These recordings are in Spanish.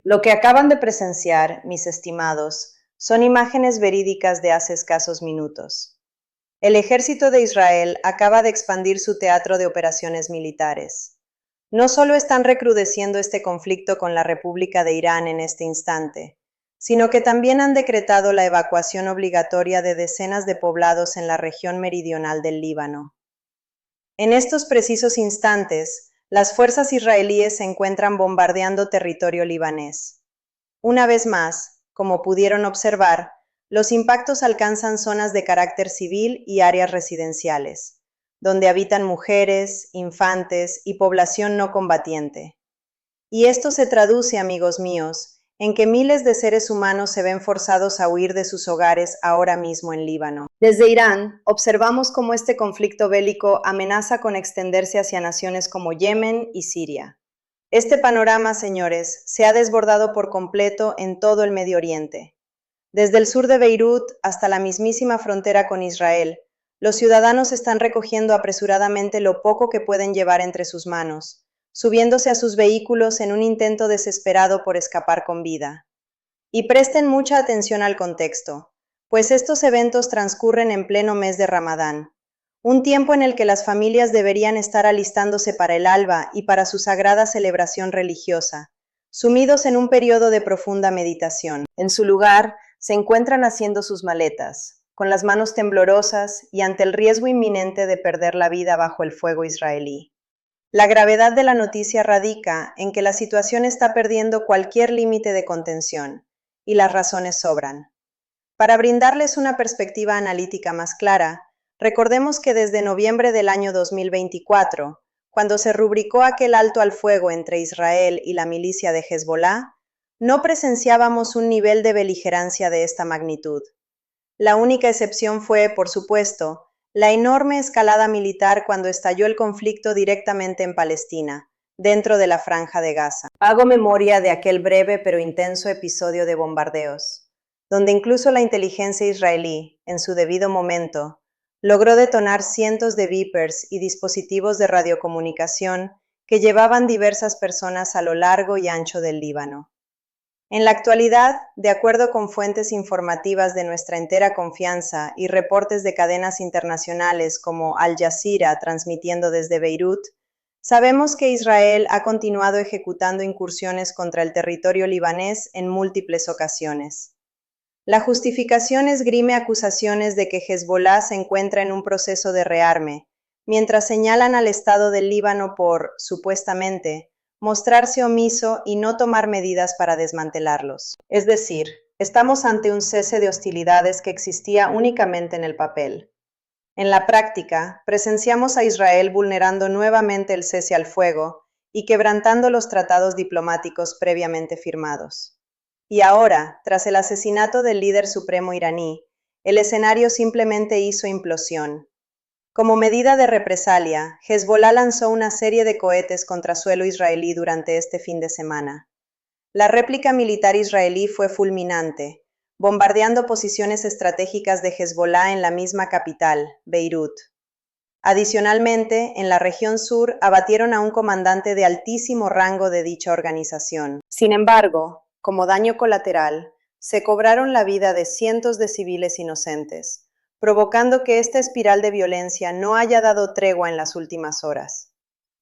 Lo que acaban de presenciar, mis estimados, son imágenes verídicas de hace escasos minutos. El ejército de Israel acaba de expandir su teatro de operaciones militares. No solo están recrudeciendo este conflicto con la República de Irán en este instante, sino que también han decretado la evacuación obligatoria de decenas de poblados en la región meridional del Líbano. En estos precisos instantes, las fuerzas israelíes se encuentran bombardeando territorio libanés. Una vez más, como pudieron observar, los impactos alcanzan zonas de carácter civil y áreas residenciales, donde habitan mujeres, infantes y población no combatiente. Y esto se traduce, amigos míos, en que miles de seres humanos se ven forzados a huir de sus hogares ahora mismo en Líbano. Desde Irán, observamos cómo este conflicto bélico amenaza con extenderse hacia naciones como Yemen y Siria. Este panorama, señores, se ha desbordado por completo en todo el Medio Oriente. Desde el sur de Beirut hasta la mismísima frontera con Israel, los ciudadanos están recogiendo apresuradamente lo poco que pueden llevar entre sus manos, subiéndose a sus vehículos en un intento desesperado por escapar con vida. Y presten mucha atención al contexto, pues estos eventos transcurren en pleno mes de Ramadán, un tiempo en el que las familias deberían estar alistándose para el alba y para su sagrada celebración religiosa, sumidos en un periodo de profunda meditación. En su lugar, se encuentran haciendo sus maletas, con las manos temblorosas y ante el riesgo inminente de perder la vida bajo el fuego israelí. La gravedad de la noticia radica en que la situación está perdiendo cualquier límite de contención, y las razones sobran. Para brindarles una perspectiva analítica más clara, recordemos que desde noviembre del año 2024, cuando se rubricó aquel alto al fuego entre Israel y la milicia de Hezbolá, no presenciábamos un nivel de beligerancia de esta magnitud. La única excepción fue, por supuesto, la enorme escalada militar cuando estalló el conflicto directamente en Palestina, dentro de la Franja de Gaza. Hago memoria de aquel breve pero intenso episodio de bombardeos, donde incluso la inteligencia israelí, en su debido momento, logró detonar cientos de beepers y dispositivos de radiocomunicación que llevaban diversas personas a lo largo y ancho del Líbano. En la actualidad, de acuerdo con fuentes informativas de nuestra entera confianza y reportes de cadenas internacionales como Al Jazeera transmitiendo desde Beirut, sabemos que Israel ha continuado ejecutando incursiones contra el territorio libanés en múltiples ocasiones. La justificación esgrime acusaciones de que Hezbolá se encuentra en un proceso de rearme, mientras señalan al Estado del Líbano por, supuestamente, mostrarse omiso y no tomar medidas para desmantelarlos. Es decir, estamos ante un cese de hostilidades que existía únicamente en el papel. En la práctica, presenciamos a Israel vulnerando nuevamente el cese al fuego y quebrantando los tratados diplomáticos previamente firmados. Y ahora, tras el asesinato del líder supremo iraní, el escenario simplemente hizo implosión. Como medida de represalia, Hezbolá lanzó una serie de cohetes contra suelo israelí durante este fin de semana. La réplica militar israelí fue fulminante, bombardeando posiciones estratégicas de Hezbolá en la misma capital, Beirut. Adicionalmente, en la región sur abatieron a un comandante de altísimo rango de dicha organización. Sin embargo, como daño colateral, se cobraron la vida de cientos de civiles inocentes, provocando que esta espiral de violencia no haya dado tregua en las últimas horas.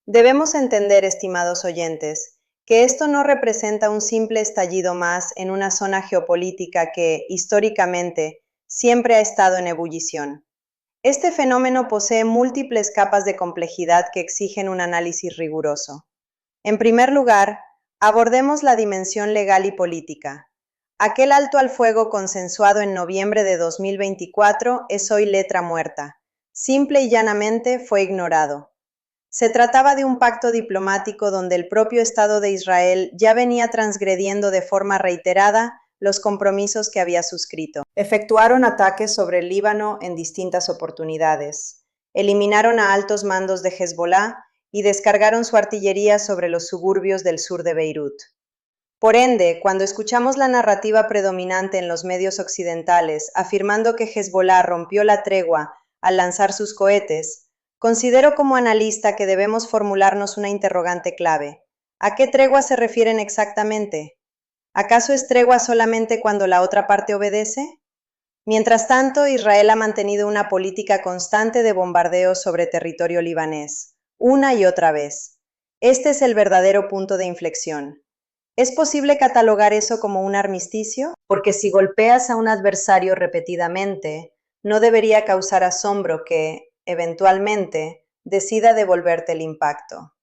Debemos entender, estimados oyentes, que esto no representa un simple estallido más en una zona geopolítica que, históricamente, siempre ha estado en ebullición. Este fenómeno posee múltiples capas de complejidad que exigen un análisis riguroso. En primer lugar, abordemos la dimensión legal y política. Aquel alto al fuego consensuado en noviembre de 2024 es hoy letra muerta. Simple y llanamente fue ignorado. Se trataba de un pacto diplomático donde el propio Estado de Israel ya venía transgrediendo de forma reiterada los compromisos que había suscrito. Efectuaron ataques sobre el Líbano en distintas oportunidades. Eliminaron a altos mandos de Hezbolá y descargaron su artillería sobre los suburbios del sur de Beirut. Por ende, cuando escuchamos la narrativa predominante en los medios occidentales afirmando que Hezbolá rompió la tregua al lanzar sus cohetes, considero como analista que debemos formularnos una interrogante clave. ¿A qué tregua se refieren exactamente? ¿Acaso es tregua solamente cuando la otra parte obedece? Mientras tanto, Israel ha mantenido una política constante de bombardeos sobre territorio libanés, una y otra vez. Este es el verdadero punto de inflexión. ¿Es posible catalogar eso como un armisticio? Porque si golpeas a un adversario repetidamente, no debería causar asombro que, eventualmente, decida devolverte el impacto.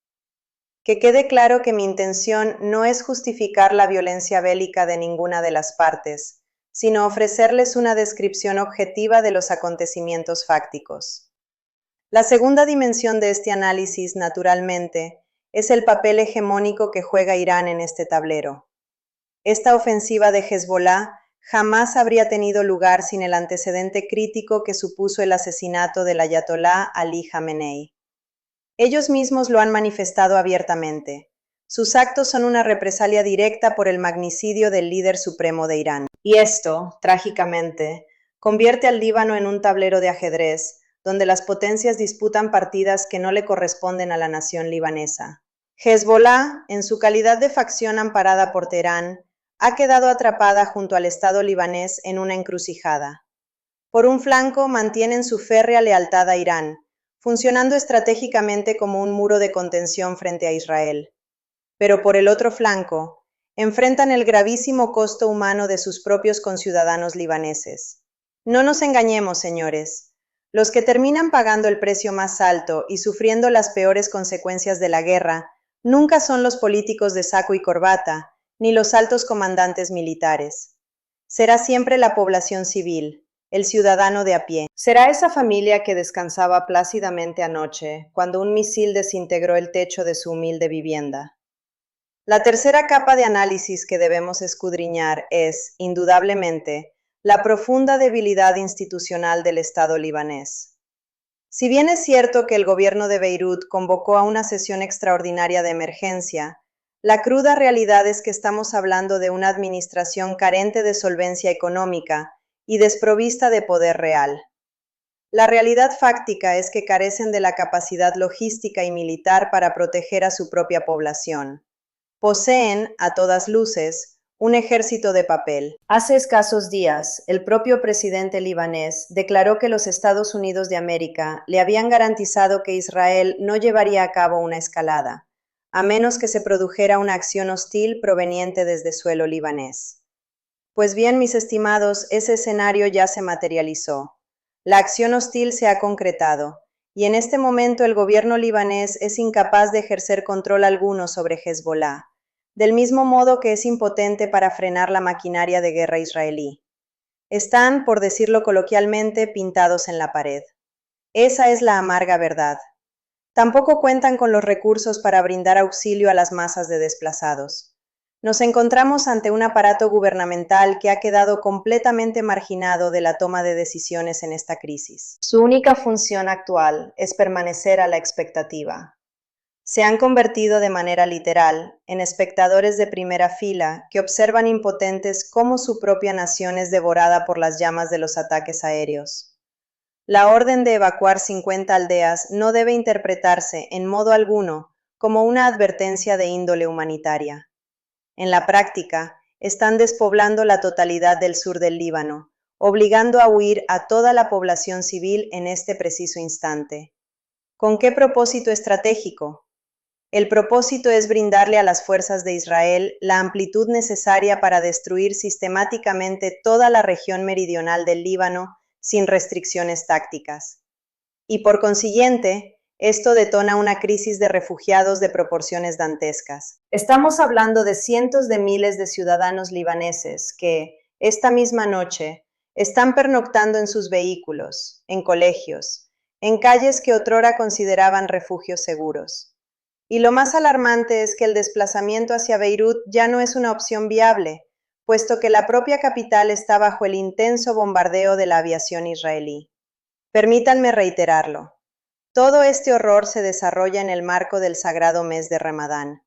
Que quede claro que mi intención no es justificar la violencia bélica de ninguna de las partes, sino ofrecerles una descripción objetiva de los acontecimientos fácticos. La segunda dimensión de este análisis, naturalmente, es el papel hegemónico que juega Irán en este tablero. Esta ofensiva de Hezbollah jamás habría tenido lugar sin el antecedente crítico que supuso el asesinato del ayatolá Ali Jamenei. Ellos mismos lo han manifestado abiertamente. Sus actos son una represalia directa por el magnicidio del líder supremo de Irán. Y esto, trágicamente, convierte al Líbano en un tablero de ajedrez, donde las potencias disputan partidas que no le corresponden a la nación libanesa. Hezbollah, en su calidad de facción amparada por Teherán, ha quedado atrapada junto al Estado libanés en una encrucijada. Por un flanco, mantienen su férrea lealtad a Irán, funcionando estratégicamente como un muro de contención frente a Israel. Pero por el otro flanco, enfrentan el gravísimo costo humano de sus propios conciudadanos libaneses. No nos engañemos, señores. Los que terminan pagando el precio más alto y sufriendo las peores consecuencias de la guerra nunca son los políticos de saco y corbata, ni los altos comandantes militares. Será siempre la población civil, el ciudadano de a pie. Será esa familia que descansaba plácidamente anoche, cuando un misil desintegró el techo de su humilde vivienda. La tercera capa de análisis que debemos escudriñar es, indudablemente, la profunda debilidad institucional del Estado libanés. Si bien es cierto que el gobierno de Beirut convocó a una sesión extraordinaria de emergencia, la cruda realidad es que estamos hablando de una administración carente de solvencia económica y desprovista de poder real. La realidad fáctica es que carecen de la capacidad logística y militar para proteger a su propia población. Poseen, a todas luces, un ejército de papel. Hace escasos días, el propio presidente libanés declaró que los Estados Unidos de América le habían garantizado que Israel no llevaría a cabo una escalada, a menos que se produjera una acción hostil proveniente desde suelo libanés. Pues bien, mis estimados, ese escenario ya se materializó. La acción hostil se ha concretado, y en este momento el gobierno libanés es incapaz de ejercer control alguno sobre Hezbollah, del mismo modo que es impotente para frenar la maquinaria de guerra israelí. Están, por decirlo coloquialmente, pintados en la pared. Esa es la amarga verdad. Tampoco cuentan con los recursos para brindar auxilio a las masas de desplazados. Nos encontramos ante un aparato gubernamental que ha quedado completamente marginado de la toma de decisiones en esta crisis. Su única función actual es permanecer a la expectativa. Se han convertido de manera literal en espectadores de primera fila que observan impotentes cómo su propia nación es devorada por las llamas de los ataques aéreos. La orden de evacuar 50 aldeas no debe interpretarse en modo alguno como una advertencia de índole humanitaria. En la práctica, están despoblando la totalidad del sur del Líbano, obligando a huir a toda la población civil en este preciso instante. ¿Con qué propósito estratégico? El propósito es brindarle a las fuerzas de Israel la amplitud necesaria para destruir sistemáticamente toda la región meridional del Líbano sin restricciones tácticas. Y por consiguiente, esto detona una crisis de refugiados de proporciones dantescas. Estamos hablando de cientos de miles de ciudadanos libaneses que, esta misma noche, están pernoctando en sus vehículos, en colegios, en calles que otrora consideraban refugios seguros. Y lo más alarmante es que el desplazamiento hacia Beirut ya no es una opción viable, puesto que la propia capital está bajo el intenso bombardeo de la aviación israelí. Permítanme reiterarlo. Todo este horror se desarrolla en el marco del sagrado mes de Ramadán.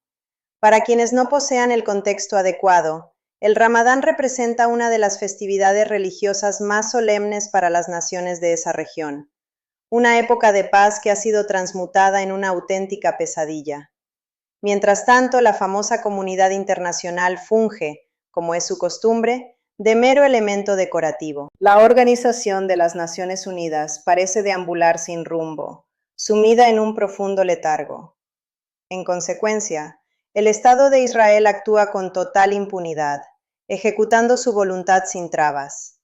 Para quienes no posean el contexto adecuado, el Ramadán representa una de las festividades religiosas más solemnes para las naciones de esa región. Una época de paz que ha sido transmutada en una auténtica pesadilla. Mientras tanto, la famosa comunidad internacional funge como es su costumbre, de mero elemento decorativo. La Organización de las Naciones Unidas parece deambular sin rumbo, sumida en un profundo letargo. En consecuencia, el Estado de Israel actúa con total impunidad, ejecutando su voluntad sin trabas.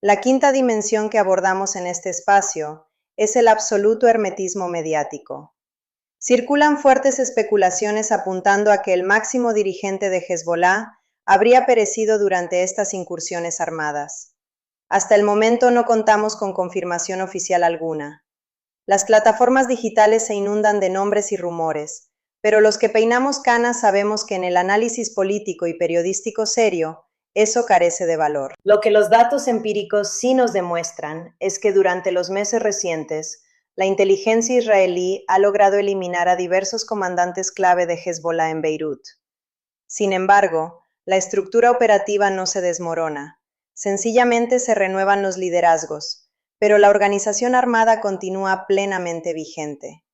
La quinta dimensión que abordamos en este espacio es el absoluto hermetismo mediático. Circulan fuertes especulaciones apuntando a que el máximo dirigente de Hezbolá habría perecido durante estas incursiones armadas. Hasta el momento no contamos con confirmación oficial alguna. Las plataformas digitales se inundan de nombres y rumores, pero los que peinamos canas sabemos que en el análisis político y periodístico serio, eso carece de valor. Lo que los datos empíricos sí nos demuestran es que durante los meses recientes, la inteligencia israelí ha logrado eliminar a diversos comandantes clave de Hezbolá en Beirut. Sin embargo, la estructura operativa no se desmorona, sencillamente se renuevan los liderazgos, pero la organización armada continúa plenamente vigente.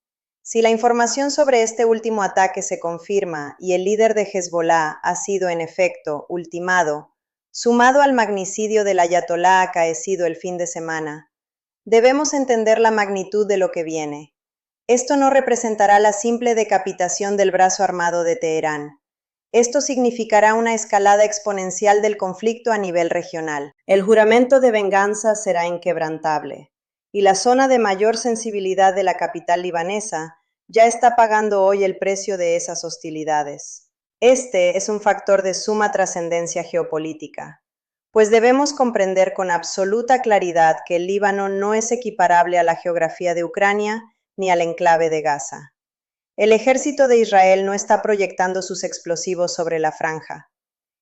Si la información sobre este último ataque se confirma y el líder de Hezbolá ha sido en efecto ultimado, sumado al magnicidio del ayatolá acaecido el fin de semana, debemos entender la magnitud de lo que viene. Esto no representará la simple decapitación del brazo armado de Teherán. Esto significará una escalada exponencial del conflicto a nivel regional. El juramento de venganza será inquebrantable, y la zona de mayor sensibilidad de la capital libanesa ya está pagando hoy el precio de esas hostilidades. Este es un factor de suma trascendencia geopolítica, pues debemos comprender con absoluta claridad que el Líbano no es equiparable a la geografía de Ucrania ni al enclave de Gaza. El ejército de Israel no está proyectando sus explosivos sobre la franja.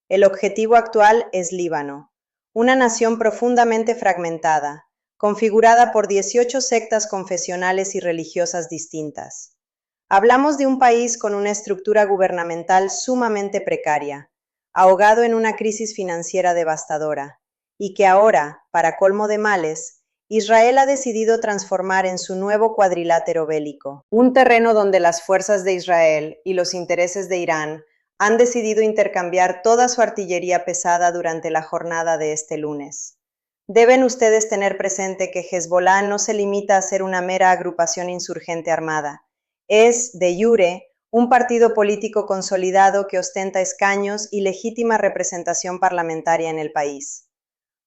El objetivo actual es Líbano, una nación profundamente fragmentada, configurada por 18 sectas confesionales y religiosas distintas. Hablamos de un país con una estructura gubernamental sumamente precaria, ahogado en una crisis financiera devastadora, y que ahora, para colmo de males, Israel ha decidido transformar en su nuevo cuadrilátero bélico, un terreno donde las fuerzas de Israel y los intereses de Irán han decidido intercambiar toda su artillería pesada durante la jornada de este lunes. Deben ustedes tener presente que Hezbolá no se limita a ser una mera agrupación insurgente armada. Es, de jure, un partido político consolidado que ostenta escaños y legítima representación parlamentaria en el país.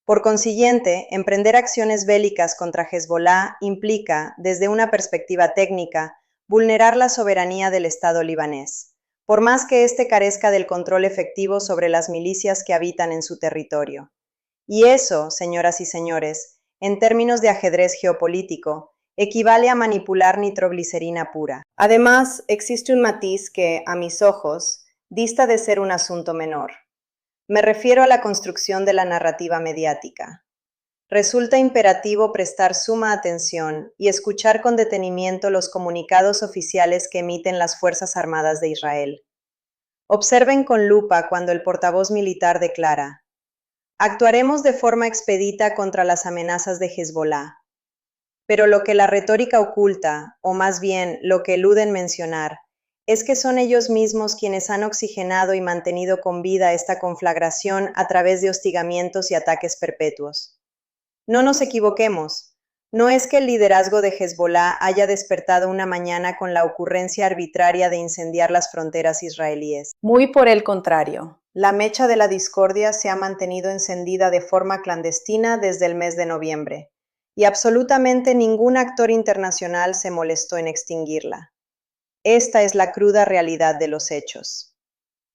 Por consiguiente, emprender acciones bélicas contra Hezbolá implica, desde una perspectiva técnica, vulnerar la soberanía del Estado libanés, por más que éste carezca del control efectivo sobre las milicias que habitan en su territorio. Y eso, señoras y señores, en términos de ajedrez geopolítico, equivale a manipular nitroglicerina pura. Además, existe un matiz que, a mis ojos, dista de ser un asunto menor. Me refiero a la construcción de la narrativa mediática. Resulta imperativo prestar suma atención y escuchar con detenimiento los comunicados oficiales que emiten las Fuerzas Armadas de Israel. Observen con lupa cuando el portavoz militar declara: actuaremos de forma expedita contra las amenazas de Hezbolá. Pero lo que la retórica oculta, o más bien lo que eluden mencionar, es que son ellos mismos quienes han oxigenado y mantenido con vida esta conflagración a través de hostigamientos y ataques perpetuos. No nos equivoquemos, no es que el liderazgo de Hezbolá haya despertado una mañana con la ocurrencia arbitraria de incendiar las fronteras israelíes. Muy por el contrario, la mecha de la discordia se ha mantenido encendida de forma clandestina desde el mes de noviembre, y absolutamente ningún actor internacional se molestó en extinguirla. Esta es la cruda realidad de los hechos.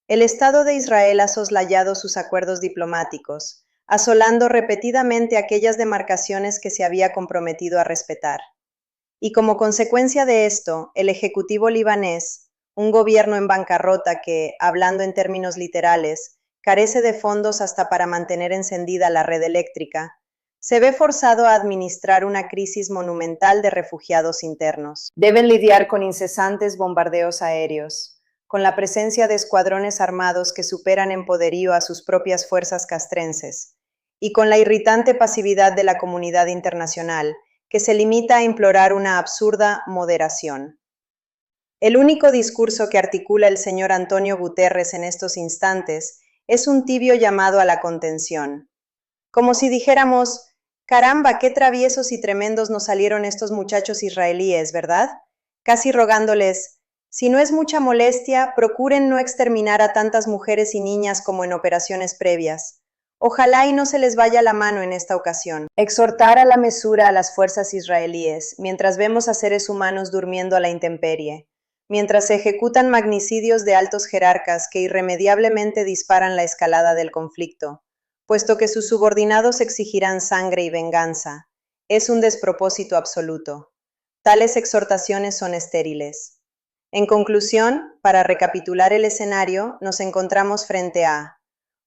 El Estado de Israel ha soslayado sus acuerdos diplomáticos, asolando repetidamente aquellas demarcaciones que se había comprometido a respetar. Y como consecuencia de esto, el Ejecutivo libanés, un gobierno en bancarrota que, hablando en términos literales, carece de fondos hasta para mantener encendida la red eléctrica, se ve forzado a administrar una crisis monumental de refugiados internos. Deben lidiar con incesantes bombardeos aéreos, con la presencia de escuadrones armados que superan en poderío a sus propias fuerzas castrenses, y con la irritante pasividad de la comunidad internacional, que se limita a implorar una absurda moderación. El único discurso que articula el señor Antonio Guterres en estos instantes es un tibio llamado a la contención. Como si dijéramos, caramba, qué traviesos y tremendos nos salieron estos muchachos israelíes, ¿verdad? Casi rogándoles, si no es mucha molestia, procuren no exterminar a tantas mujeres y niñas como en operaciones previas. Ojalá y no se les vaya la mano en esta ocasión. Exhortar a la mesura a las fuerzas israelíes, mientras vemos a seres humanos durmiendo a la intemperie, mientras se ejecutan magnicidios de altos jerarcas que irremediablemente disparan la escalada del conflicto, puesto que sus subordinados exigirán sangre y venganza. Es un despropósito absoluto. Tales exhortaciones son estériles. En conclusión, para recapitular el escenario, nos encontramos frente a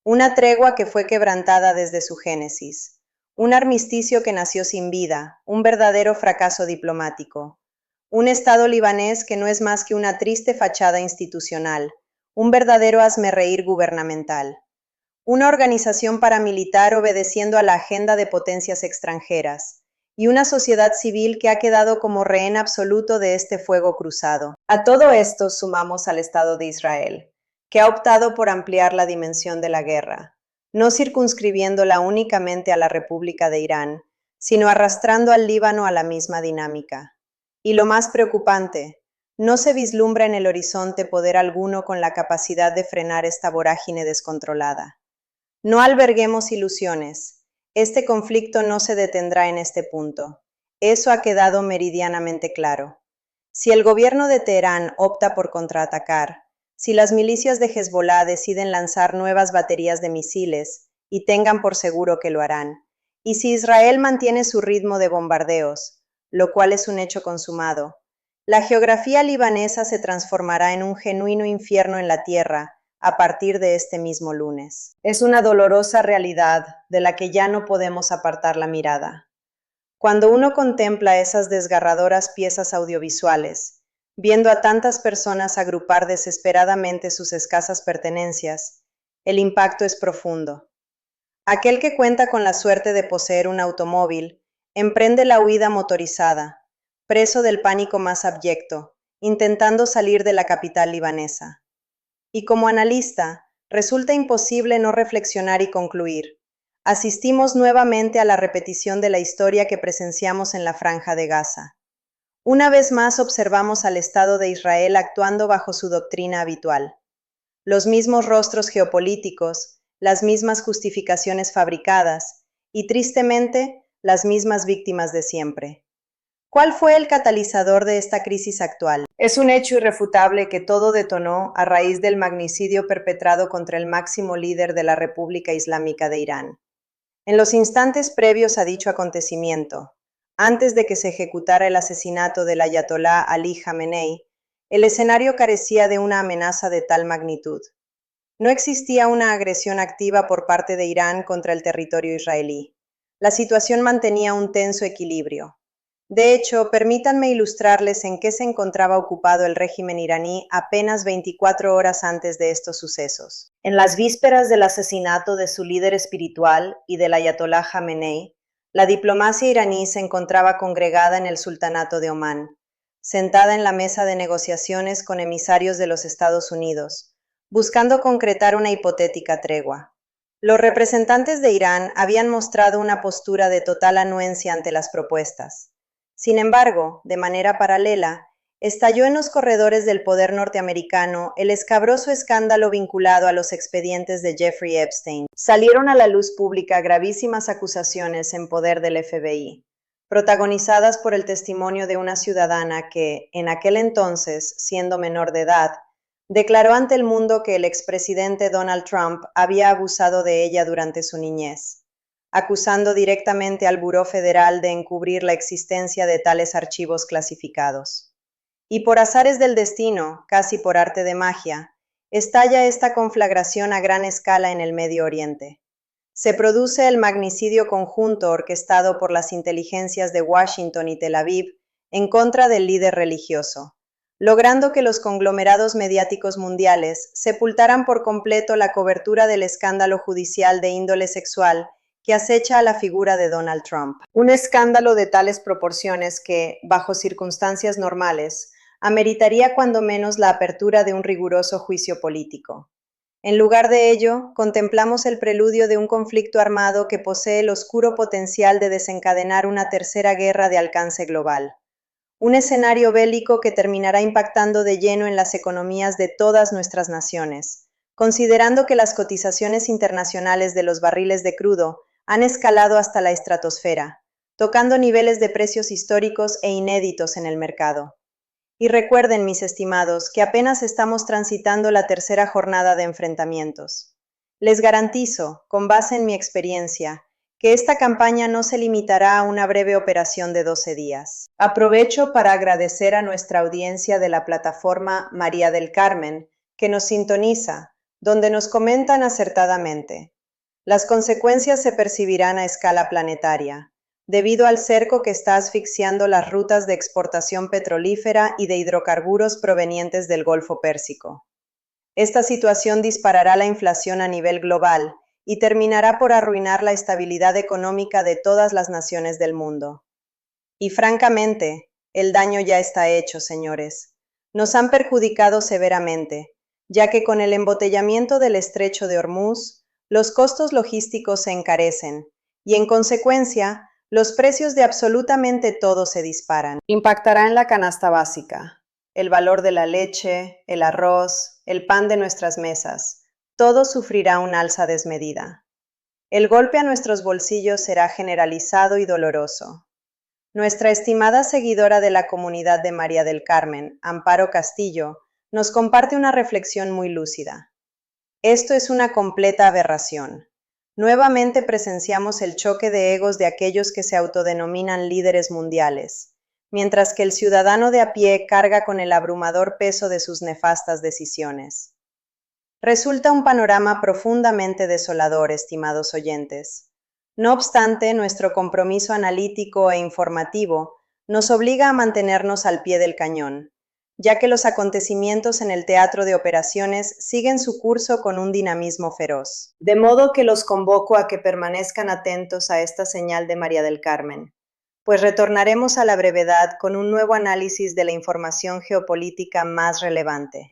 una tregua que fue quebrantada desde su génesis, un armisticio que nació sin vida, un verdadero fracaso diplomático, un Estado libanés que no es más que una triste fachada institucional, un verdadero hazmerreír gubernamental, una organización paramilitar obedeciendo a la agenda de potencias extranjeras, y una sociedad civil que ha quedado como rehén absoluto de este fuego cruzado. A todo esto sumamos al Estado de Israel, que ha optado por ampliar la dimensión de la guerra, no circunscribiéndola únicamente a la República de Irán, sino arrastrando al Líbano a la misma dinámica. Y lo más preocupante, no se vislumbra en el horizonte poder alguno con la capacidad de frenar esta vorágine descontrolada. No alberguemos ilusiones. Este conflicto no se detendrá en este punto. Eso ha quedado meridianamente claro. Si el gobierno de Teherán opta por contraatacar, si las milicias de Hezbollah deciden lanzar nuevas baterías de misiles, y tengan por seguro que lo harán, y si Israel mantiene su ritmo de bombardeos, lo cual es un hecho consumado, la geografía libanesa se transformará en un genuino infierno en la tierra a partir de este mismo lunes. Es una dolorosa realidad de la que ya no podemos apartar la mirada. Cuando uno contempla esas desgarradoras piezas audiovisuales, viendo a tantas personas agrupar desesperadamente sus escasas pertenencias, el impacto es profundo. Aquel que cuenta con la suerte de poseer un automóvil, emprende la huida motorizada, preso del pánico más abyecto, intentando salir de la capital libanesa. Y como analista, resulta imposible no reflexionar y concluir. Asistimos nuevamente a la repetición de la historia que presenciamos en la Franja de Gaza. Una vez más observamos al Estado de Israel actuando bajo su doctrina habitual. Los mismos rostros geopolíticos, las mismas justificaciones fabricadas y, tristemente, las mismas víctimas de siempre. ¿Cuál fue el catalizador de esta crisis actual? Es un hecho irrefutable que todo detonó a raíz del magnicidio perpetrado contra el máximo líder de la República Islámica de Irán. En los instantes previos a dicho acontecimiento, antes de que se ejecutara el asesinato del ayatolá Ali Jamenei, el escenario carecía de una amenaza de tal magnitud. No existía una agresión activa por parte de Irán contra el territorio israelí. La situación mantenía un tenso equilibrio. De hecho, permítanme ilustrarles en qué se encontraba ocupado el régimen iraní apenas 24 horas antes de estos sucesos. En las vísperas del asesinato de su líder espiritual y del ayatolá Jamenei, la diplomacia iraní se encontraba congregada en el sultanato de Omán, sentada en la mesa de negociaciones con emisarios de los Estados Unidos, buscando concretar una hipotética tregua. Los representantes de Irán habían mostrado una postura de total anuencia ante las propuestas. Sin embargo, de manera paralela, estalló en los corredores del poder norteamericano el escabroso escándalo vinculado a los expedientes de Jeffrey Epstein. Salieron a la luz pública gravísimas acusaciones en poder del FBI, protagonizadas por el testimonio de una ciudadana que, en aquel entonces, siendo menor de edad, declaró ante el mundo que el expresidente Donald Trump había abusado de ella durante su niñez, acusando directamente al Buró Federal de encubrir la existencia de tales archivos clasificados. Y por azares del destino, casi por arte de magia, estalla esta conflagración a gran escala en el Medio Oriente. Se produce el magnicidio conjunto orquestado por las inteligencias de Washington y Tel Aviv en contra del líder religioso, logrando que los conglomerados mediáticos mundiales sepultaran por completo la cobertura del escándalo judicial de índole sexual que acecha a la figura de Donald Trump. Un escándalo de tales proporciones que, bajo circunstancias normales, ameritaría cuando menos la apertura de un riguroso juicio político. En lugar de ello, contemplamos el preludio de un conflicto armado que posee el oscuro potencial de desencadenar una tercera guerra de alcance global. Un escenario bélico que terminará impactando de lleno en las economías de todas nuestras naciones, considerando que las cotizaciones internacionales de los barriles de crudo han escalado hasta la estratosfera, tocando niveles de precios históricos e inéditos en el mercado. Y recuerden, mis estimados, que apenas estamos transitando la tercera jornada de enfrentamientos. Les garantizo, con base en mi experiencia, que esta campaña no se limitará a una breve operación de 12 días. Aprovecho para agradecer a nuestra audiencia de la plataforma María del Carmen, que nos sintoniza, donde nos comentan acertadamente. Las consecuencias se percibirán a escala planetaria, debido al cerco que está asfixiando las rutas de exportación petrolífera y de hidrocarburos provenientes del Golfo Pérsico. Esta situación disparará la inflación a nivel global y terminará por arruinar la estabilidad económica de todas las naciones del mundo. Y francamente, el daño ya está hecho, señores. Nos han perjudicado severamente, ya que con el embotellamiento del estrecho de Hormuz, los costos logísticos se encarecen y, en consecuencia, los precios de absolutamente todo se disparan. Impactará en la canasta básica, el valor de la leche, el arroz, el pan de nuestras mesas. Todo sufrirá un alza desmedida. El golpe a nuestros bolsillos será generalizado y doloroso. Nuestra estimada seguidora de la comunidad de María del Carmen, Amparo Castillo, nos comparte una reflexión muy lúcida. Esto es una completa aberración. Nuevamente presenciamos el choque de egos de aquellos que se autodenominan líderes mundiales, mientras que el ciudadano de a pie carga con el abrumador peso de sus nefastas decisiones. Resulta un panorama profundamente desolador, estimados oyentes. No obstante, nuestro compromiso analítico e informativo nos obliga a mantenernos al pie del cañón, ya que los acontecimientos en el teatro de operaciones siguen su curso con un dinamismo feroz. De modo que los convoco a que permanezcan atentos a esta señal de María del Carmen, pues retornaremos a la brevedad con un nuevo análisis de la información geopolítica más relevante.